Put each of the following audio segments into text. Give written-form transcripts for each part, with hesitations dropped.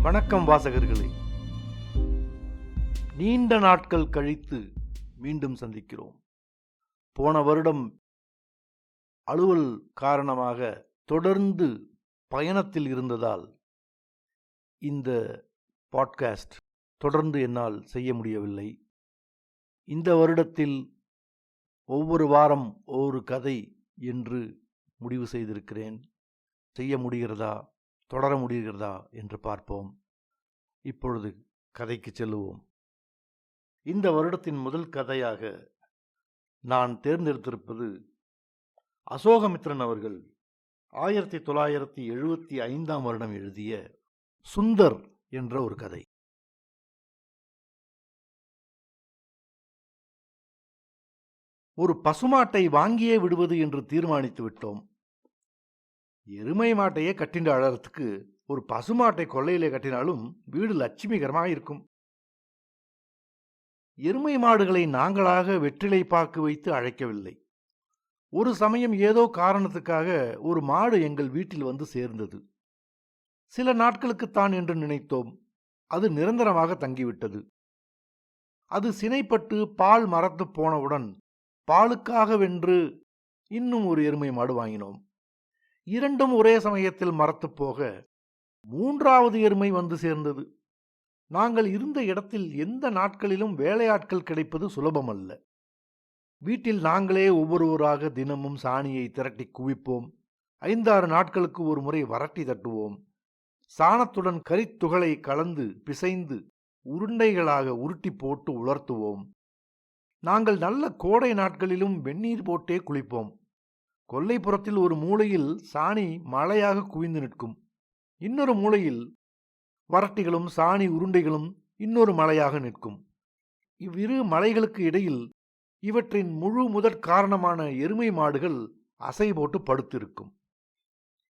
வணக்கம் வாசகர்களே. நீண்ட நாட்கள் கழித்து மீண்டும் சந்திக்கிறோம். போன வருடம் அலுவல் காரணமாக தொடர்ந்து பயணத்தில் இருந்ததால் இந்த பாட்காஸ்ட் தொடர்ந்து என்னால் செய்ய முடியவில்லை. இந்த வருடத்தில் ஒவ்வொரு வாரம் ஒரு கதை என்று முடிவு செய்திருக்கிறேன். செய்ய முடிகிறதா, தொடர முடிகிறதா என்று பார்ப்போம். இப்பொழுது கதைக்கு செல்லுவோம். இந்த வருடத்தின் முதல் கதையாக நான் தேர்ந்தெடுத்திருப்பது அசோகமித்ரன் அவர்கள் 1975 வருடம் எழுதிய சுந்தர் என்ற ஒரு கதை. ஒரு பசுமாட்டை வாங்கியே விடுவது என்று தீர்மானித்து விட்டோம். எருமை மாட்டையே கட்டிண்டு அழறதுக்கு ஒரு பசுமாட்டை கொல்லையிலே கட்டினாலும் வீடு லட்சுமிகரமாக இருக்கும். எருமை மாடுகளை நாங்களாக வெற்றிலை பாக்கு வைத்து அழைக்கவில்லை. ஒரு சமயம் ஏதோ காரணத்துக்காக ஒரு மாடு எங்கள் வீட்டில் வந்து சேர்ந்தது. சில நாட்களுக்குத்தான் என்று நினைத்தோம். அது நிரந்தரமாக தங்கிவிட்டது. அது சினைப்பட்டு பால் மரத்து போனவுடன் பாலுக்காக வென்று இன்னும் ஒரு எருமை மாடு வாங்கினோம். இரண்டும் ஒரே சமயத்தில் மரத்து போக மூன்றாவது எருமை வந்து சேர்ந்தது. நாங்கள் இருந்த இடத்தில் எந்த நாட்களிலும் வேலையாட்கள் கிடைப்பது சுலபமல்ல. வீட்டில் நாங்களே ஒவ்வொருவராக தினமும் சாணியை திரட்டி குவிப்போம். 5-6 நாட்களுக்கு ஒரு முறை வரட்டி தட்டுவோம். சாணத்துடன் கரித்துகளை கலந்து பிசைந்து உருண்டைகளாக உருட்டி போட்டு உலர்த்துவோம். நாங்கள் நல்ல கோடை நாட்களிலும் வெந்நீர் போட்டே குளிப்போம். கொல்லைப்புறத்தில் ஒரு மூலையில் சாணி மழையாக குவிந்து நிற்கும். இன்னொரு மூலையில் வரட்டிகளும் சாணி உருண்டைகளும் இன்னொரு மலையாக நிற்கும். இவ்விரு மலைகளுக்கு இடையில் இவற்றின் முழு முதற் காரணமான எருமை மாடுகள் அசை போட்டு படுத்திருக்கும்.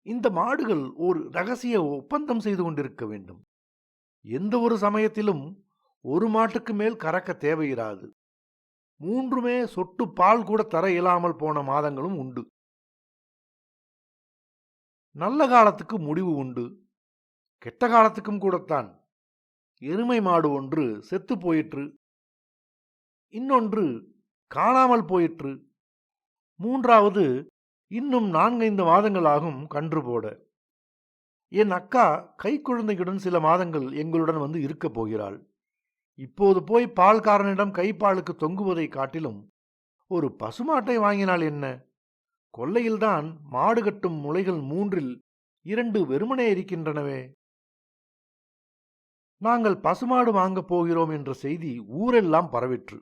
இந்த மாடுகள் ஒரு இரகசிய ஒப்பந்தம் செய்து கொண்டிருக்க வேண்டும். எந்த ஒரு சமயத்திலும் ஒரு மாட்டுக்கு மேல் கறக்க தேவையிராது. 3மே சொட்டு பால் கூட தர இயலாமல் போன மாதங்களும் உண்டு. நல்ல காலத்துக்கு முடிவு உண்டு, கெட்ட காலத்துக்கும் கூடத்தான். எருமை மாடு ஒன்று செத்து போயிற்று, இன்னொன்று காணாமல் போயிற்று, மூன்றாவது இன்னும் 4-5 மாதங்கள் ஆகும் கன்று போட. என் அக்கா கைக்குழந்தையுடன் சில மாதங்கள் எங்களுடன் வந்து இருக்கப் போகிறாள். இப்போது போய் பால்காரனிடம் கைப்பாலுக்கு தொங்குவதை காட்டிலும் ஒரு பசுமாட்டை வாங்கினால் என்ன? கொல்லையில்தான் மாடு கட்டும் முளைகள் 3இல் 2 வெறுமனே இருக்கின்றனவே. நாங்கள் பசுமாடு வாங்கப் போகிறோம் என்ற செய்தி ஊரெல்லாம் பரவிற்று.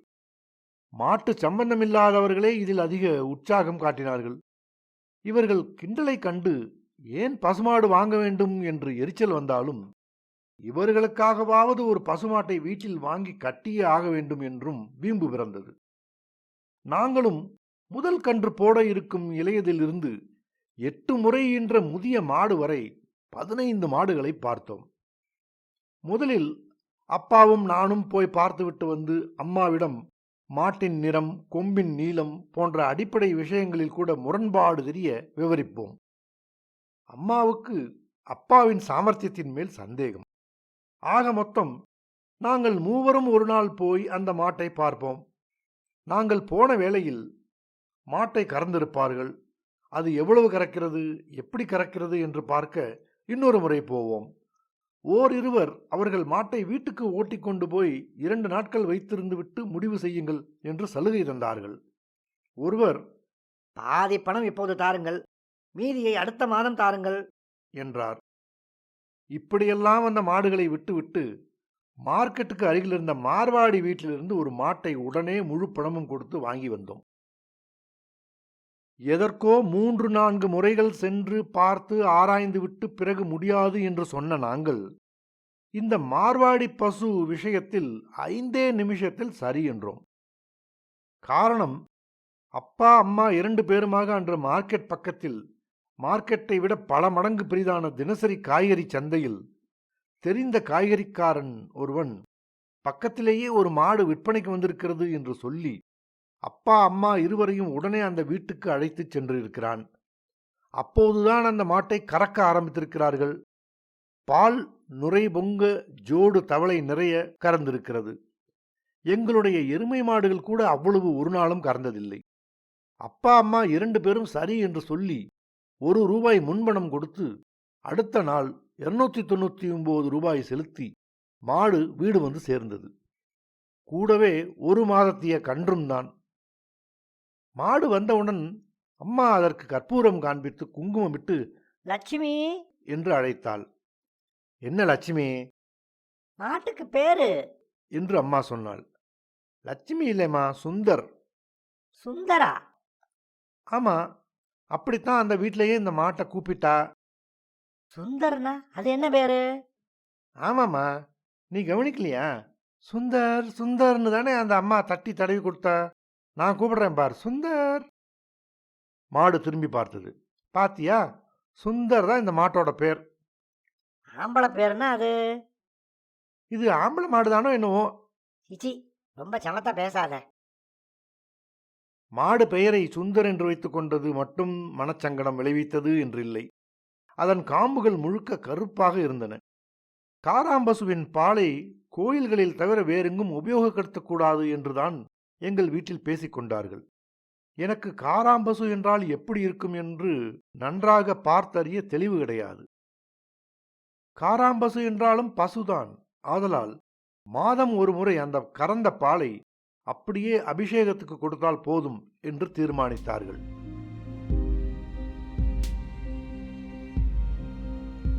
மாட்டு சம்பந்தமில்லாதவர்களே இதில் அதிக உற்சாகம் காட்டினார்கள். இவர்கள் கிண்டலை கண்டு ஏன் பசுமாடு வாங்க வேண்டும் என்று எரிச்சல் வந்தாலும் இவர்களுக்காகவாவது ஒரு பசுமாட்டை வீட்டில் வாங்கி கட்டியே ஆக வேண்டும் என்றும் வீம்பு பிறந்தது. நாங்களும் முதல் கன்று போட இருக்கும் இளையதிலிருந்து 8 முறை என்ற முதிய மாடு வரை 15 மாடுகளை பார்த்தோம். முதலில் அப்பாவும் நானும் போய் பார்த்துவிட்டு வந்து அம்மாவிடம் மாட்டின் நிறம், கொம்பின் நீளம் போன்ற அடிப்படை விஷயங்களில் கூட முரண்பாடு தெரிய விவரிப்போம். அம்மாவுக்கு அப்பாவின் சாமர்த்தியத்தின் மேல் சந்தேகம். ஆக மொத்தம் நாங்கள் மூவரும் ஒரு நாள் போய் அந்த மாட்டை பார்ப்போம். நாங்கள் போன வேளையில் மாட்டை கறந்திருப்பார்கள். அது எவ்வளவு கறக்கிறது, எப்படி கறக்கிறது என்று பார்க்க இன்னொரு முறை போவோம். ஓரிருவர் அவர்கள் மாட்டை வீட்டுக்கு ஓட்டிக்கொண்டு போய் 2 நாட்கள் வைத்திருந்து விட்டு முடிவு செய்யுங்கள் என்று சலுகை தந்தார்கள். ஒருவர், பாதி பணம் இப்போது தாருங்கள், மீதியை அடுத்த மாதம் தாருங்கள் என்றார். இப்படியெல்லாம் அந்த மாடுகளை விட்டுவிட்டு மார்க்கெட்டுக்கு அருகில் இருந்த மார்வாடி வீட்டிலிருந்து ஒரு மாட்டை உடனே முழு பணமும் கொடுத்து வாங்கி வந்தோம். எதற்கோ 3-4 முறைகள் சென்று பார்த்து ஆராய்ந்து விட்டு பிறகு முடியாது என்று சொன்ன நாங்கள் இந்த மார்வாடி பசு விஷயத்தில் 5 நிமிஷத்தில் சரி என்றோம். காரணம், அப்பா அம்மா 2 பேருமாக அன்று மார்க்கெட் பக்கத்தில் மார்க்கெட்டை விட பல மடங்கு பெரிதான தினசரி காய்கறி சந்தையில் தெரிந்த காய்கறிக்காரன் ஒருவன் பக்கத்திலேயே ஒரு மாடு விற்பனைக்கு வந்திருக்கிறது என்று சொல்லி அப்பா அம்மா இருவரையும் உடனே அந்த வீட்டுக்கு அழைத்து சென்றிருக்கிறான். அப்போதுதான் அந்த மாட்டை கறக்க ஆரம்பித்திருக்கிறார்கள். பால் நுரை பொங்க ஜோடு தவளை நிறைய கறந்திருக்கிறது. எங்களுடைய எருமை மாடுகள் கூட அவ்வளவு ஒரு நாளும் கறந்ததில்லை. அப்பா அம்மா 2 பேரும் சரி என்று சொல்லி ₹1 முன்பணம் கொடுத்து அடுத்த நாள் ₹299 செலுத்தி மாடு வீடு வந்து சேர்ந்தது. கூடவே 1 மாதத்திய கன்றும் தான். மாடு வந்தவுடன் அம்மா அதற்கு கற்பூரம் காண்பித்து குங்குமமிட்டு லட்சுமி, என்று அழைத்தாள். என்ன லட்சுமி மாட்டுக்கு பேரு என்று அம்மா சொன்னாள். லட்சுமி இல்லைம்மா, சுந்தர். சுந்தரா? ஆமா, அப்படித்தான் அந்த வீட்டிலேயே இந்த மாட்டை கூப்பிட்டா. சுந்தர்னா அது என்ன பேரு? ஆமாம்மா, நீ கவனிக்கலையா? சுந்தர் சுந்தர்னு தானே அந்த அம்மா தட்டி தடவி கொடுத்தா. நான் கூப்பிடுறேன் பார், சுந்தர். மாடு திரும்பி பார்த்தது. பாத்தியா, சுந்தர் தான் இந்த மாட்டோட பேர். ஆம்பளை பேருன்னா அது? இது ஆம்பளை மாடு தானோ என்னவோ. சிச்சி, ரொம்ப சமத்தா பேசாத. மாடு பெயரை சுந்தர் என்று வைத்துக் கொண்டது மட்டும் மனச்சங்கடம் விளைவித்தது என்றில்லை. அதன் காம்புகள் முழுக்க கருப்பாக இருந்தன. காராம்பசுவின் பாலை கோயில்களில் தவிர வேறெங்கும் உபயோகப்படுத்தக்கூடாது என்றுதான் எங்கள் வீட்டில் பேசிக்கொண்டார்கள். எனக்கு காராம்பசு என்றால் எப்படி இருக்கும் என்று நன்றாக பார்த்தறிய தெளிவு கிடையாது. காராம்பசு என்றாலும் பசுதான். ஆதலால் மாதம் ஒரு முறை அந்த கறந்த பாலை அப்படியே அபிஷேகத்துக்கு கொடுத்தால் போதும் என்று தீர்மானித்தார்கள்.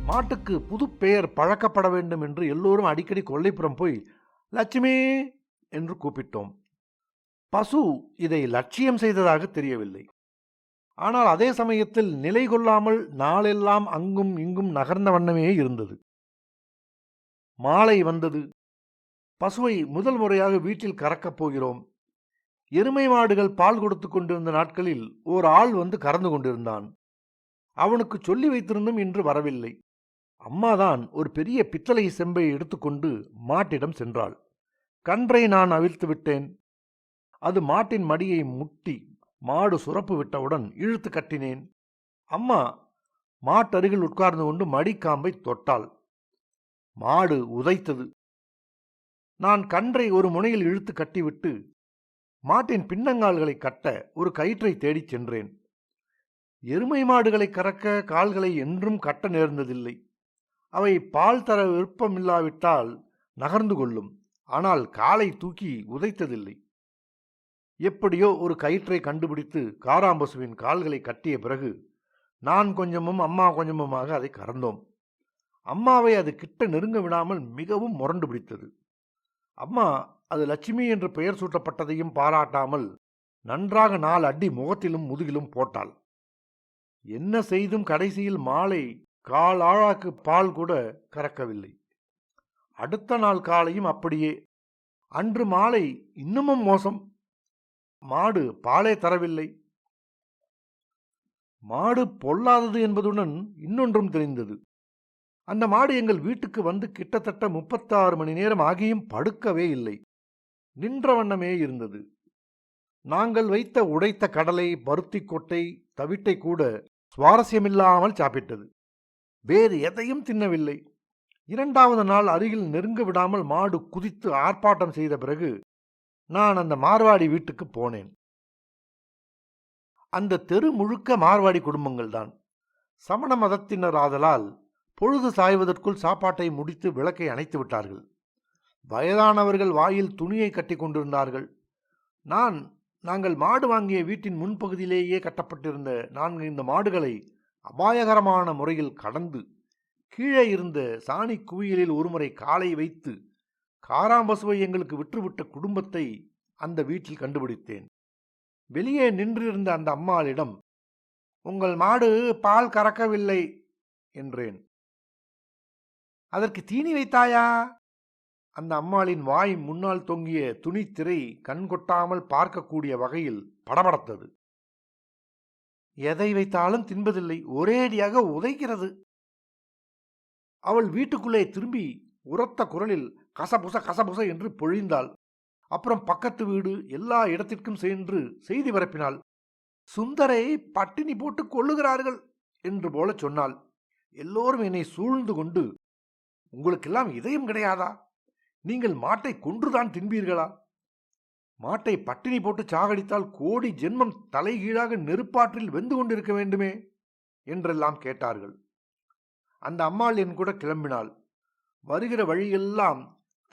மாட்டுக்கு புது பெயர் பழக்கப்பட வேண்டும் என்று எல்லோரும் அடிக்கடி கொல்லைப்புறம் போய் லட்சுமி என்று கூப்பிட்டோம். பசு இதை லட்சியம் செய்ததாக தெரியவில்லை. ஆனால் அதே சமயத்தில் நிலை கொள்ளாமல் நாளெல்லாம் அங்கும் இங்கும் நகர்ந்த வண்ணமே இருந்தது. மாலை வந்தது. பசுவை முதல் முறையாக வீட்டில் கறக்கப் போகிறோம். எருமை மாடுகள் பால் கொடுத்து கொண்டிருந்த நாட்களில் ஓர் ஆள் வந்து கறந்து கொண்டிருந்தான். அவனுக்கு சொல்லி வைத்திருந்தும் இன்று வரவில்லை. அம்மாதான் ஒரு பெரிய பித்தளை செம்பை எடுத்துக்கொண்டு மாட்டிடம் சென்றாள். கன்றை நான் அவிழ்த்து விட்டேன். அது மாட்டின் மடியை முட்டி மாடு சுரப்பு விட்டவுடன் இழுத்து கட்டினேன். அம்மா மாட்டருகில் உட்கார்ந்து கொண்டு மடிக்காம்பை தொட்டாள். மாடு உதைத்தது. நான் கன்றை ஒரு முனையில் இழுத்து கட்டிவிட்டு மாட்டின் பின்னங்கால்களை கட்ட ஒரு கயிற்றை தேடிச் சென்றேன். எருமை மாடுகளை கறக்க கால்களை என்றும் கட்ட நேர்ந்ததில்லை. அவை பால் தர விருப்பமில்லாவிட்டால் நகர்ந்து கொள்ளும். ஆனால் காலை தூக்கி உதைத்ததில்லை. எப்படியோ ஒரு கயிற்றை கண்டுபிடித்து காராம்பசுவின் கால்களை கட்டிய பிறகு நான் கொஞ்சமும் அம்மா கொஞ்சமுமாக அதை கறந்தோம். அம்மாவை அது கிட்ட நெருங்க விடாமல் மிகவும் முரண்டு பிடித்தது. அம்மா அது லட்சுமி என்று பெயர் சூட்டப்பட்டதையும் பாராட்டாமல் நன்றாக 4 அடி முகத்திலும் முதுகிலும் போட்டாள். என்ன செய்தும் கடைசியில் மாலை கால் ஆழாக்கு பால் கூட கறக்கவில்லை. அடுத்த நாள் காலையும் அப்படியே. அன்று மாலை இன்னமும் மோசம். மாடு பாலே தரவில்லை. மாடு பொல்லாதது என்பதுடன் இன்னொன்றும் தெரிந்தது. அந்த மாடு எங்கள் வீட்டுக்கு வந்து கிட்டத்தட்ட 36 மணி நேரம் ஆகியும் படுக்கவே இல்லை. நின்ற வண்ணமே இருந்தது. நாங்கள் வைத்த உடைத்த கடலை, பருத்தி கொட்டை, தவிட்டை கூட சுவாரஸ்யமில்லாமல் சாப்பிட்டது. வேறு எதையும் தின்னவில்லை. 2வது நாள் அருகில் நெருங்க விடாமல் மாடு குதித்து ஆர்ப்பாட்டம் செய்த பிறகு நான் அந்த மார்வாடி வீட்டுக்கு போனேன். அந்த தெரு முழுக்க மார்வாடி குடும்பங்கள் தான். சமண மதத்தினர் ஆதலால் பொழுது சாய்வதற்குள் சாப்பாட்டை முடித்து விளக்கை அணைத்து விட்டார்கள். வயதானவர்கள் வாயில் துணியை கட்டி கொண்டிருந்தார்கள். நாங்கள் மாடு வாங்கிய வீட்டின் முன்பகுதியிலேயே கட்டப்பட்டிருந்த 4-5 மாடுகளை அபாயகரமான முறையில் கடந்து கீழே இருந்த சாணி குவியலில் ஒருமுறை காலை வைத்து காராம்பசுவை எங்களுக்கு விற்றுவிட்ட குடும்பத்தை அந்த வீட்டில் கண்டுபிடித்தேன். வெளியே நின்றிருந்த அந்த அம்மாளிடம், உங்கள் மாடு பால் கறக்கவில்லை என்றேன். அதற்கு தீனி வைத்தாயா? அந்த அம்மாளின் வாய் முன்னால் தொங்கிய துணித்திரை கண்கொட்டாமல் பார்க்கக்கூடிய வகையில் படபடத்தது. எதை வைத்தாலும் தின்பதில்லை, ஒரேடியாக உதைக்கிறது. அவள் வீட்டுக்குள்ளே திரும்பி உரத்த குரலில் கசபுச கசபுச என்று பொழிந்தாள். அப்புறம் பக்கத்து வீடு எல்லா இடத்திற்கும் சென்று செய்தி பரப்பினாள். சுந்தரை பட்டினி போட்டு கொள்ளுகிறார்கள் என்று போல சொன்னாள். எல்லோரும் என்னை சூழ்ந்து கொண்டு, உங்களுக்கெல்லாம் இதயம் கிடையாதா? நீங்கள் மாட்டை கொன்றுதான் தின்பீர்களா? மாட்டை பட்டினி போட்டு சாகடித்தால் கோடி ஜென்மம் தலைகீழாக நெருப்பாற்றில் வெந்து கொண்டிருக்க வேண்டுமே என்றெல்லாம் கேட்டார்கள். அந்த அம்மாள் என் கூட கிளம்பினாள். வருகிற வழியெல்லாம்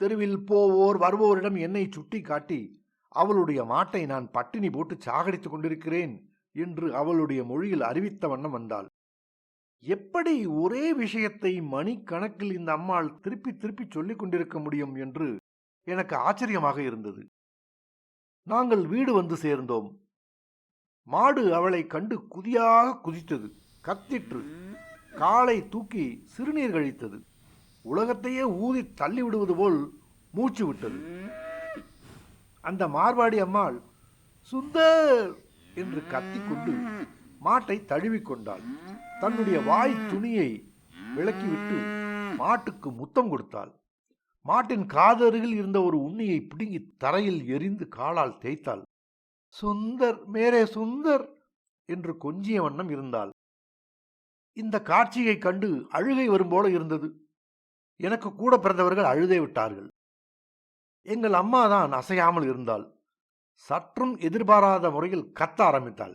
தெருவில் போவோர் வருவோரிடம் என்னை சுட்டி காட்டி அவளுடைய மாட்டை நான் பட்டினி போட்டு சாகடித்துக் கொண்டிருக்கிறேன் என்று அவளுடைய மொழியில் அறிவித்த வண்ணம் வந்தாள். எப்படி ஒரே விஷயத்தை மணிக்கணக்கில் இந்த அம்மாள் திருப்பி திருப்பி சொல்லிக் கொண்டிருக்க முடியும் என்று எனக்கு ஆச்சரியமாக இருந்தது. நாங்கள் வீடு வந்து சேர்ந்தோம். மாடு அவளை கண்டு குதியாக குதித்தது, கத்திற்று, காலை தூக்கி சிறுநீர் கழித்தது, உலகத்தையே ஊதி தள்ளிவிடுவது போல் மூச்சு விட்டது. அந்த மார்வாடி அம்மாள் சுந்தர் என்று கத்திக்கொண்டு மாட்டை தழுவிக்கொண்டாள். தன்னுடைய வாய் துணியை விலக்கிவிட்டு மாட்டுக்கு முத்தம் கொடுத்தாள். மாட்டின் காதருகில் இருந்த ஒரு உண்ணியை பிடுங்கி தரையில் எரிந்து காலால் தேய்த்தாள். சுந்தர், மேரே சுந்தர் என்று கொஞ்சிய வண்ணம் இருந்தாள். இந்த காட்சியை கண்டு அழுகை வரும்போல இருந்தது. எனக்கு கூட பிறந்தவர்கள் அழுதே விட்டார்கள். எங்கள் அம்மா தான் அசையாமல் இருந்தாள். சற்றும் எதிர்பாராத முறையில் கத்த ஆரம்பித்தாள்.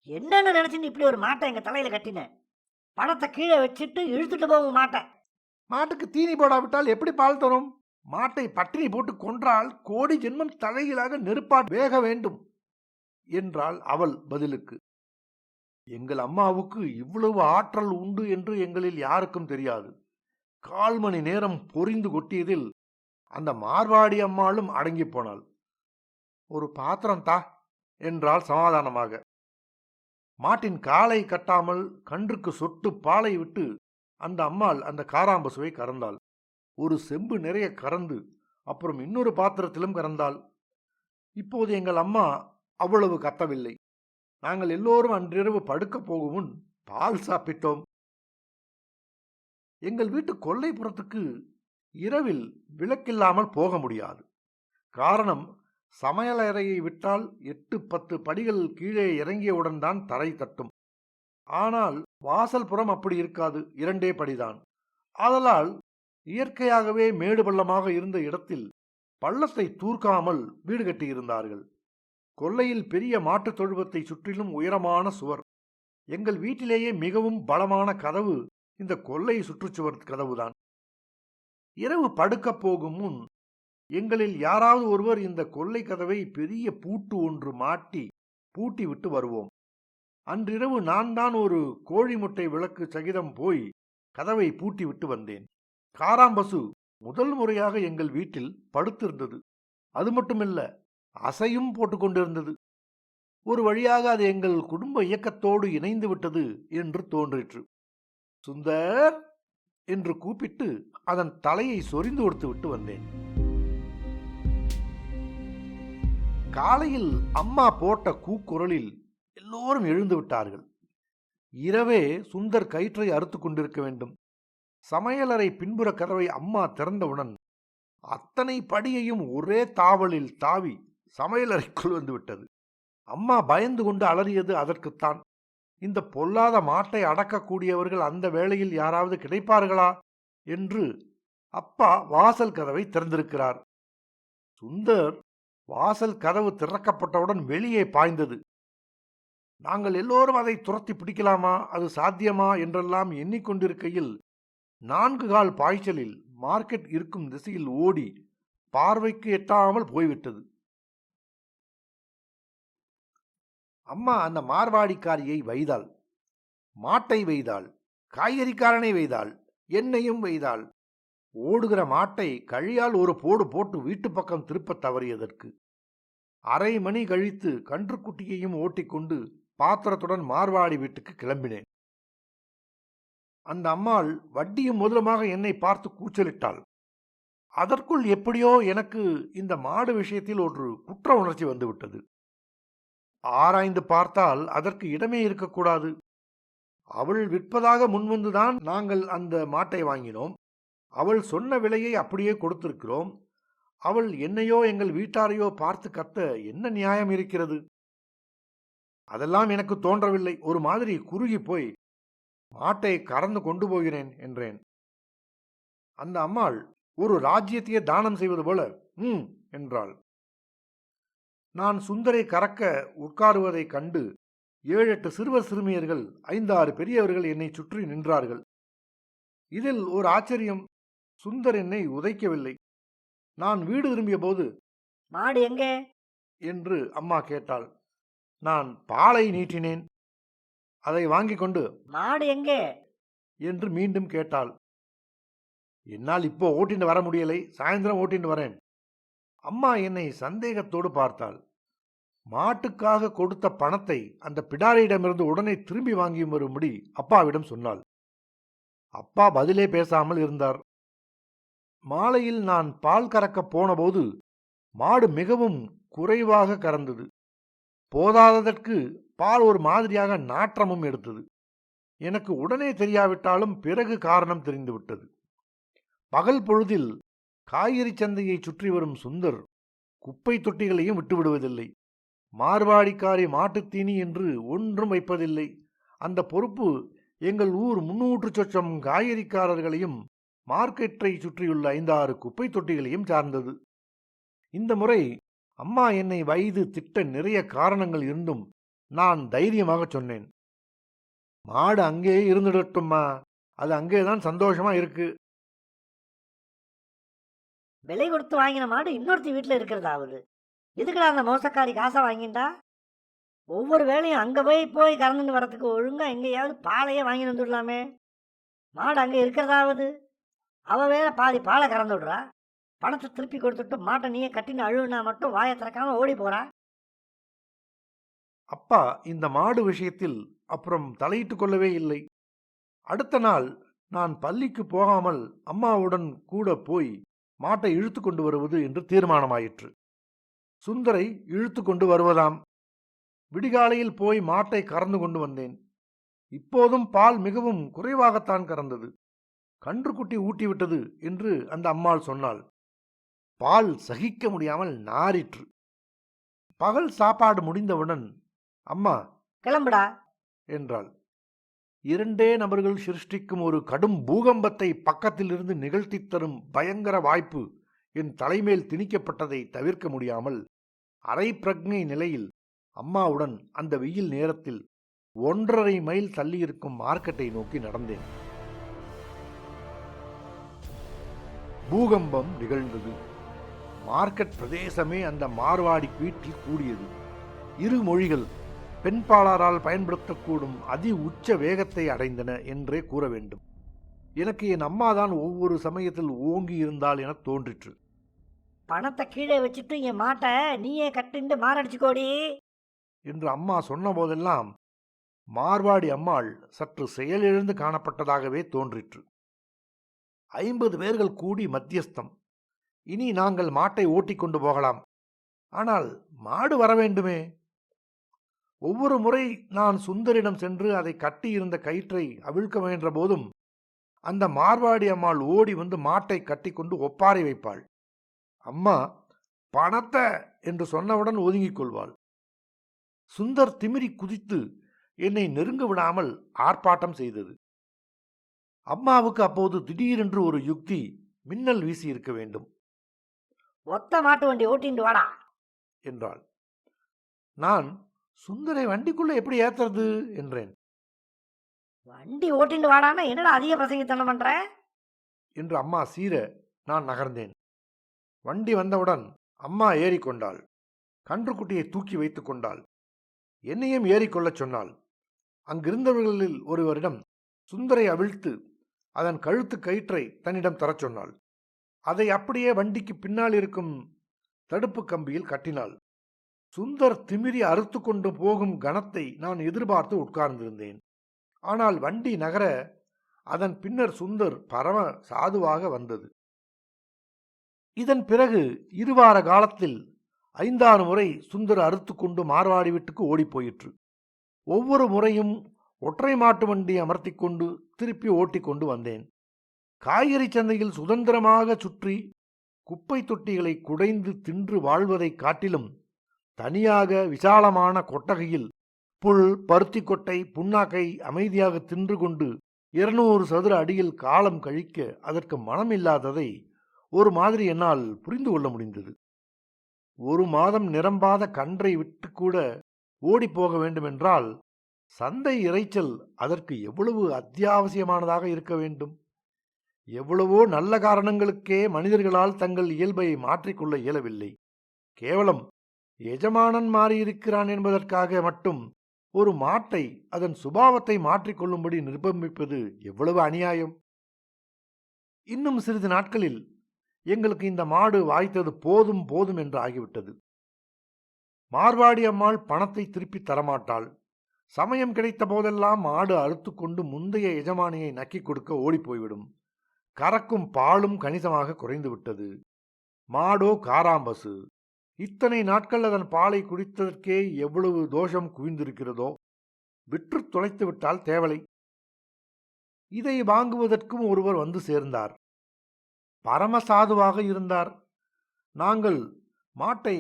என்னன்னு நினைச்சு இப்படி ஒரு மாட்டை எங்க தலையில கட்டின? பணத்தை கீழே வச்சுட்டு இழுத்துட்டு போகும் மாட்டை. மாட்டுக்கு தீனி போடாவிட்டால் எப்படி பால் தரும்? மாட்டை பட்டினி போட்டு கொன்றால் கோடி ஜென்மம் தலைகீழாக நெருப்பால் வேக வேண்டும் என்றாள் அவள் பதிலுக்கு. எங்கள் அம்மாவுக்கு இவ்வளவு ஆற்றல் உண்டு என்று எங்களில் யாருக்கும் தெரியாது. 1/4 மணி நேரம் பொரிந்து கொட்டியதில் அந்த மார்வாடி அம்மாளும் அடங்கி போனாள். ஒரு பாத்திரம் தா என்றாள் சமாதானமாக. மாட்டின் காலை கட்டாமல் கன்றுக்கு சொட்டு பாலை விட்டு அந்த அம்மாள் அந்த காராம்பசுவை கறந்தாள். ஒரு செம்பு நிறைய கறந்து அப்புறம் இன்னொரு பாத்திரத்திலும் கறந்தாள். இப்போது எங்கள் அம்மா அவ்வளவு கத்தவில்லை. நாங்கள் எல்லோரும் அன்றிரவு படுக்க போகும் முன் பால் சாப்பிட்டோம். எங்கள் வீட்டு கொல்லைப்புறத்துக்கு இரவில் விளக்கில்லாமல் போக முடியாது. காரணம், சமையலறையை விட்டால் 8-10 படிகள் கீழே இறங்கியவுடன் தான் தரை தட்டும். ஆனால் வாசல் புறம் அப்படி இருக்காது, 2 படிதான். ஆதலால் இயற்கையாகவே மேடு பள்ளமாக இருந்த இடத்தில் பள்ளத்தை தூர்க்காமல் வீடு கட்டியிருந்தார்கள். கொல்லையில் பெரிய மாட்டுத் தொழுவத்தை சுற்றிலும் உயரமான சுவர். எங்கள் வீட்டிலேயே மிகவும் பலமான கதவு இந்த கொல்லை சுற்றுச்சுவர் கதவுதான். இரவு படுக்கப் போகும் முன் எங்களில் யாராவது ஒருவர் இந்த கொல்லை கதவை பெரிய பூட்டு ஒன்று மாட்டி பூட்டி விட்டு வருவோம். அன்றிரவு நான் தான் ஒரு கோழி முட்டை விளக்கு சகிதம் போய் கதவை பூட்டி விட்டு வந்தேன். காராம்பசு முதல் முறையாக எங்கள் வீட்டில் படுத்திருந்தது. அது மட்டுமில்ல, அசையும் போட்டுக்கொண்டிருந்தது. ஒரு வழியாக அது எங்கள் குடும்ப இயக்கத்தோடு இணைந்து விட்டது என்று தோன்றிற்று. சுந்தர் என்று கூப்பிட்டு அதன் தலையை சொரிந்து கொடுத்து விட்டு வந்தேன். காலையில் அம்மா போட்ட கூக்குரலில் எல்லோரும் எழுந்து விட்டார்கள். இரவே சுந்தர் கயிற்றை அறுத்து கொண்டிருக்க வேண்டும். சமையலறை பின்புற கதவை அம்மா திறந்தவுடன் அத்தனை படியையும் ஒரே தாவலில் தாவி சமையலறைக்குள் வந்து விட்டது. அம்மா பயந்து கொண்டு அலறியது அதற்குத்தான். இந்த பொல்லாத மாட்டை அடக்கக்கூடியவர்கள் அந்த வேளையில் யாராவது கிடைப்பார்களா என்று அப்பா வாசல் கதவை திறந்திருக்கிறார். சுந்தர் வாசல் கதவு திறக்கப்பட்டவுடன் வெளியே பாய்ந்தது. நாங்கள் எல்லோரும் அதை துரத்தி பிடிக்கலாமா, அது சாத்தியமா என்றெல்லாம் எண்ணிக்கொண்டிருக்கையில் 4 கால் பாய்ச்சலில் மார்க்கெட் இருக்கும் திசையில் ஓடி பார்வைக்கு எட்டாமல் போய்விட்டது. அம்மா அந்த மார்வாடிக்காரியை வைதாள், மாட்டை வைதாள், காய்கறிக்காரனை வைதாள், என்னையும் வைதாள். ஓடுகிற மாட்டை கழியால் ஒரு போடு போட்டு வீட்டு பக்கம் திருப்ப தவறியதற்கு. அரை மணி கழித்து கன்றுக்குட்டியையும் ஓட்டிக்கொண்டு பாத்திரத்துடன் மார்வாடி வீட்டுக்கு கிளம்பினேன். அந்த அம்மாள் வட்டியும் முதலுமாக என்னை பார்த்து கூச்சலிட்டாள். அதற்குள் எப்படியோ எனக்கு இந்த மாடு விஷயத்தில் ஒரு குற்ற உணர்ச்சி வந்துவிட்டது. ஆராய்ந்து பார்த்தால் அதற்கு இடமே இருக்கக்கூடாது. அவள் விற்பதாக முன்வந்துதான் நாங்கள் அந்த மாட்டை வாங்கினோம். அவள் சொன்ன விலையை அப்படியே கொடுத்திருக்கிறோம். அவள் என்னையோ எங்கள் வீட்டாரையோ பார்த்து கத்த என்ன நியாயம் இருக்கிறது? அதெல்லாம் எனக்கு தோன்றவில்லை. ஒரு மாதிரி குறுகி போய் மாட்டை கறந்து கொண்டு போகிறேன் என்றேன். அந்த அம்மாள் ஒரு ராஜ்யத்தையே தானம் செய்வது போல ம் என்றாள். நான் சுந்தரை கறக்க உட்காருவதைக் கண்டு 7-8 சிறுவர் சிறுமியர்கள் 5-6 பெரியவர்கள் என்னை சுற்றி நின்றார்கள். இதில் ஒரு ஆச்சரியம், சுந்தர் என்னை உதைக்கவில்லை. நான் வீடு திரும்பிய போது மாடு எங்கே என்று அம்மா கேட்டாள். நான் பாலை நீட்டினேன். அதை வாங்கிக் கொண்டு மாடு எங்கே என்று மீண்டும் கேட்டாள். என்னால் இப்போ ஓட்டிட்டு வர முடியலை, சாயந்தரம் ஓட்டிட்டு வரேன். அம்மா என்னை சந்தேகத்தோடு பார்த்தாள். மாட்டுக்காக கொடுத்த பணத்தை அந்த பிடாரியிடமிருந்து உடனே திரும்பி வாங்கி வரும்படி அப்பாவிடம் சொன்னாள். அப்பா பதிலே பேசாமல் இருந்தார். மாலையில் நான் பால் கறக்கப் போனபோது மாடு மிகவும் குறைவாக கறந்தது. போதாததற்கு பால் ஒரு மாதிரியாக நாற்றமும் எடுத்தது. எனக்கு உடனே தெரியாவிட்டாலும் பிறகு காரணம் தெரிந்துவிட்டது. பகல் பொழுதில் காய்கறி சந்தையை சுற்றி வரும் சுந்தர் குப்பை தொட்டிகளையும் விட்டுவிடுவதில்லை. மார்வாடிக்காரி மாட்டுத்தீனி என்று ஒன்றும் வைப்பதில்லை. அந்த பொறுப்பு எங்கள் ஊர் 300 சொச்சம் காய்கறிக்காரர்களையும் மார்க்கெட்டை சுற்றியுள்ள 5-6 குப்பை தொட்டிகளையும் சார்ந்தது. இந்த முறை அம்மா என்னை வைது திட்ட நிறைய காரணங்கள் இருந்தும் நான் தைரியமாக சொன்னேன். மாடு அங்கேயே இருந்துடட்டும்மா, அது அங்கேதான் சந்தோஷமா இருக்கு. விலை கொடுத்து வாங்கின மாடு இன்னொருத்தி வீட்டில் இருக்கிறதாவது. எதுக்குடா அந்த மோசக்காரி காசை வாங்கிண்டா? ஒவ்வொரு வேலையும் அங்கே போய் கறந்துட்டு வரத்துக்கு ஒழுங்கா எங்கேயாவது பாலையே வாங்கி வந்துடலாமே. மாடு அங்கே இருக்கிறதாவது. அவள் வேற பாதி பாலை கறந்து விடுறா. பணத்தை திருப்பி கொடுத்துட்டு மாட்டை நீயே கட்டின்னு அழுவுனா மட்டும் வாயை திறக்காம ஓடி போறா. அப்பா இந்த மாடு விஷயத்தில் அப்புறம் தலையிட்டு கொள்ளவே இல்லை. அடுத்த நாள் நான் பள்ளிக்கு போகாமல் அம்மாவுடன் கூட போய் மாட்டை இழுத்து கொண்டு வருவது என்று தீர்மானமாயிற்று. சுந்தரை இழுத்து கொண்டு வருவதாம். விடிகாலையில் போய் மாட்டை கறந்து கொண்டு வந்தேன். இப்போதும் பால் மிகவும் குறைவாகத்தான் கறந்தது. கன்றுக்குட்டி ஊட்டிவிட்டது என்று அந்த அம்மாள் சொன்னாள். பால் சகிக்க முடியாமல் நாறிற்று. பகல் சாப்பாடு முடிந்தவுடன் அம்மா கிளம்புடா என்றாள். 2 நபர்கள் சிருஷ்டிக்கும் ஒரு கடும் பூகம்பத்தை பக்கத்திலிருந்து நிகழ்த்தி தரும் பயங்கர வாய்ப்பு என் தலைமேல் திணிக்கப்பட்டதை தவிர்க்க முடியாமல் அரை பிரக்ஞை நிலையில் அம்மாவுடன் அந்த வெயில் நேரத்தில் 1.5 மைல் தள்ளியிருக்கும் மார்க்கெட்டை நோக்கி நடந்தேன். பூகம்பம் நிகழ்ந்தது. மார்க்கெட் பிரதேசமே அந்த மார்வாடி வீட்டில் கூடியது. இரு மொழிகள் பெண்பாளரால் பயன்படுத்தக்கூடும் அதி உச்ச வேகத்தை அடைந்தன என்றே கூற வேண்டும். எனக்கு என் அம்மாதான் ஒவ்வொரு சமயத்தில் ஓங்கி இருந்தாள் என தோன்றிற்று. பணத்தை கீழே வச்சுட்டு என் மாட்டை நீயே கட்டிண்டு மாரடிச்சுக்கோடி என்று அம்மா சொன்ன போதெல்லாம் மார்வாடி அம்மாள் சற்று செயலிழந்து காணப்பட்டதாகவே தோன்றிற்று. 50 பேர்கள் கூடி மத்தியஸ்தம். இனி நாங்கள் மாட்டை ஓட்டிக்கொண்டு போகலாம். ஆனால் மாடு வர வேண்டுமே. ஒவ்வொரு முறை நான் சுந்தரிடம் சென்று அதை கட்டியிருந்த கயிற்றை அவிழ்க்க முயன்ற போதும் அந்த மார்வாடி அம்மாள் ஓடி வந்து மாட்டை கட்டிக்கொண்டு ஒப்பாரி வைப்பாள். அம்மா பணத்தை என்று சொன்னவுடன் ஒதுங்கிக் கொள்வாள். சுந்தர் திமிரி குதித்து என்னை நெருங்க விடாமல் ஆர்ப்பாட்டம் செய்தது. அம்மாவுக்கு அப்போது திடீரென்று ஒரு யுக்தி மின்னல் வீசி இருக்க வேண்டும். ஒத்த மாட்டு வண்டி ஓட்டிண்டு வாடா என்றாள். நான் சுந்தரை வண்டிக்குள்ள எப்படி ஏத்துறது என்றேன். வண்டி ஓட்டிண்டு வாடான்னா என்னடா அதிக பிரசங்கித்தனம் பண்ற என்று அம்மா சீர நான் நகர்ந்தேன். வண்டி வந்தவுடன் அம்மா ஏறிக்கொண்டாள். கன்றுக்குட்டியை தூக்கி வைத்துக் கொண்டாள். என்னையும் ஏறிக்கொள்ளச் சொன்னாள். அங்கிருந்தவர்களில் ஒருவரிடம் சுந்தரை அவிழ்த்து அதன் கழுத்து கயிற்றை தன்னிடம் தரச் சொன்னாள். அதை அப்படியே வண்டிக்கு பின்னால் இருக்கும் தடுப்பு கம்பியில் கட்டினாள். சுந்தர் திமிரி அறுத்து கொண்டு போகும் கணத்தை நான் எதிர்பார்த்து உட்கார்ந்திருந்தேன். ஆனால் வண்டி நகர அதன் பின்னர் சுந்தர் பரம சாதுவாக வந்தது. இதன் பிறகு 2 வார காலத்தில் 5-6 முறை சுந்தர் அறுத்து கொண்டு மார்வாடி வீட்டுக்கு ஓடிப்போயிற்று. ஒவ்வொரு முறையும் ஒற்றை மாட்டு வண்டி அமர்த்தி கொண்டு திருப்பி ஓட்டிக்கொண்டு வந்தேன். காய்கறி சந்தையில் சுதந்திரமாக சுற்றி குப்பை தொட்டிகளை குடைந்து தின்று வாழ்வதைக் காட்டிலும் தனியாக விசாலமான கொட்டகையில் புல், பருத்தி கொட்டை, புண்ணாக்கை அமைதியாக தின்று கொண்டு 200 சதுர அடியில் காலம் கழிக்க அதற்கு மனம் இல்லாததை ஒரு மாதிரி என்னால் புரிந்து கொள்ள முடிந்தது. 1 மாதம் நிரம்பாத கன்றை விட்டு கூட ஓடி போக வேண்டுமென்றால் சந்தை இரைச்சல் அதற்கு எவ்வளவு அத்தியாவசியமானதாக இருக்க வேண்டும். எவ்வளவோ நல்ல காரணங்களுக்கே மனிதர்களால் தங்கள் இயல்பை மாற்றிக்கொள்ள இயலவில்லை. கேவலம் எஜமானன் மாறியிருக்கிறான் என்பதற்காக மட்டும் ஒரு மாட்டை அதன் சுபாவத்தை மாற்றிக்கொள்ளும்படி நிர்பந்திப்பது எவ்வளவு அநியாயம். இன்னும் சிறிது நாட்களில் எங்களுக்கு இந்த மாடு வாய்த்தது போதும் போதும் என்று ஆகிவிட்டது. மார்வாடி அம்மாள் பணத்தை திருப்பி தரமாட்டாள். சமயம் கிடைத்த போதெல்லாம் மாடு அறுத்து கொண்டு முந்தைய எஜமானியை நக்கி கொடுக்க ஓடி போய்விடும். கறக்கும் பாலும் கணிசமாக குறைந்து விட்டது. மாடோ காராம்பசு. இத்தனை நாட்கள் அதன் பாலை குடித்ததற்கே எவ்வளவு தோஷம் குவிந்திருக்கிறதோ. விற்று தொலைத்து விட்டால் தேவலை. இதை வாங்குவதற்கும் ஒருவர் வந்து சேர்ந்தார். பரமசாதுவாக இருந்தார். நாங்கள் மாட்டை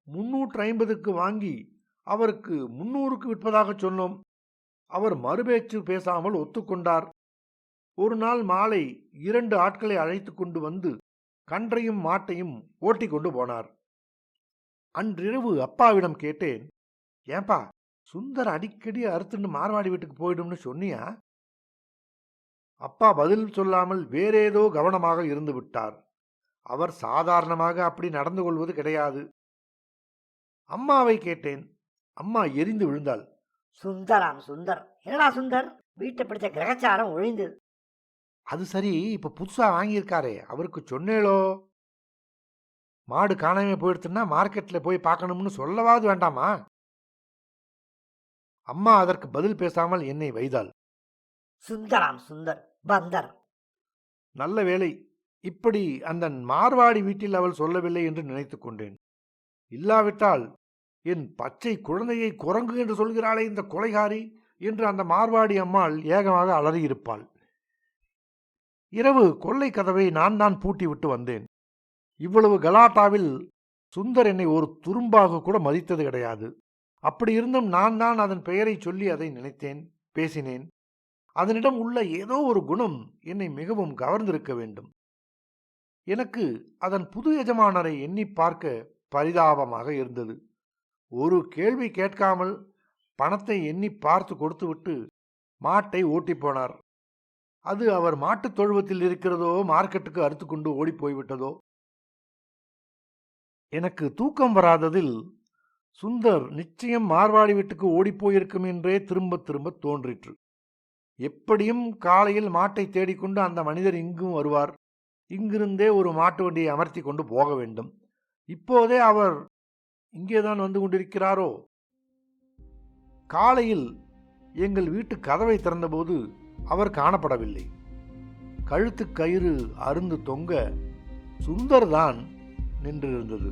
350க்கு வாங்கி அவருக்கு 300க்கு விற்பதாக சொன்னோம். அவர் மறுபேச்சு பேசாமல் ஒத்துக்கொண்டார். ஒரு நாள் மாலை 2 ஆட்களை அழைத்து கொண்டு வந்து கன்றையும் மாட்டையும் ஓட்டி கொண்டு போனார். அன்றிரவு அப்பாவிடம் கேட்டேன், ஏன்பா சுந்தர் அடிக்கடி அறுத்துன்னு மார்வாடி வீட்டுக்கு போயிடும்னு சொன்னியா? அப்பா பதில் சொல்லாமல் வேறேதோ கவனமாக இருந்து விட்டார். அவர் சாதாரணமாக அப்படி நடந்து கொள்வது கிடையாது. அம்மாவை கேட்டேன். அம்மா எரிந்து விழுந்தாள். சுந்தராம் சுந்தர், என்னடா சுந்தர், வீட்டை பிடிச்ச கிரகச்சாரம் ஒழிந்து. அது சரி, இப்ப புதுசா வாங்கியிருக்காரே அவருக்கு சொன்னேளோ? மாடு காணாம போயிடுச்சுன்னா மார்க்கெட்ல போய் பார்க்கணும்னு சொல்லவாது வேண்டாமா? அம்மா அதற்கு பதில் பேசாமல் என்னை வைதாள். சுந்தராம் சுந்தர் பந்தர். நல்ல வேளை, இப்படி அந்த மார்வாடி வீட்டில் அவள் சொல்லவில்லை என்று நினைத்து கொண்டேன். இல்லாவிட்டால் என் பச்சை குழந்தையை குரங்கு என்று சொல்கிறாளே இந்த கொலைகாரி என்று அந்த மார்வாடி அம்மாள் ஏகமாக அலறியிருப்பாள். இரவு கொல்லை கதவை நான் தான் பூட்டி விட்டு வந்தேன். இவ்வளவு கலாட்டாவில் சுந்தர் என்னை ஒரு துரும்பாக கூட மதித்தது கிடையாது. அப்படி இருந்தும் நான் தான் அதன் பெயரை சொல்லி அதை நினைத்தேன், பேசினேன். அதனிடம் உள்ள ஏதோ ஒரு குணம் என்னை மிகவும் கவர்ந்திருக்க வேண்டும். எனக்கு அதன் புது எஜமானரை எண்ணி பார்க்க பரிதாபமாக இருந்தது. ஒரு கேள்வி கேட்காமல் பணத்தை எண்ணி பார்த்து கொடுத்துவிட்டு மாட்டை ஓட்டி போனார். அது அவர் மாட்டுத் தொழுவத்தில் இருக்கிறதோ மார்க்கெட்டுக்கு அறுத்து கொண்டு ஓடி போய்விட்டதோ. எனக்கு தூக்கம் வராததில் சுந்தர் நிச்சயம் மார்வாடி வீட்டுக்கு ஓடிப்போயிருக்கும் என்றே திரும்ப திரும்ப தோன்றிற்று. எப்படியும் காலையில் மாட்டை தேடிக்கொண்டு அந்த மனிதர் இங்கும் வருவார். இங்கிருந்தே ஒரு மாட்டு வண்டியை அமர்த்தி கொண்டு போக வேண்டும். இப்போதே அவர் இங்கேதான் வந்து கொண்டிருக்கிறாரோ? காலையில் எங்கள் வீட்டு கதவை திறந்தபோது அவர் காணப்படவில்லை. கழுத்து கயிறு அருந்து தொங்க சுந்தர்தான் நின்றிருந்தது.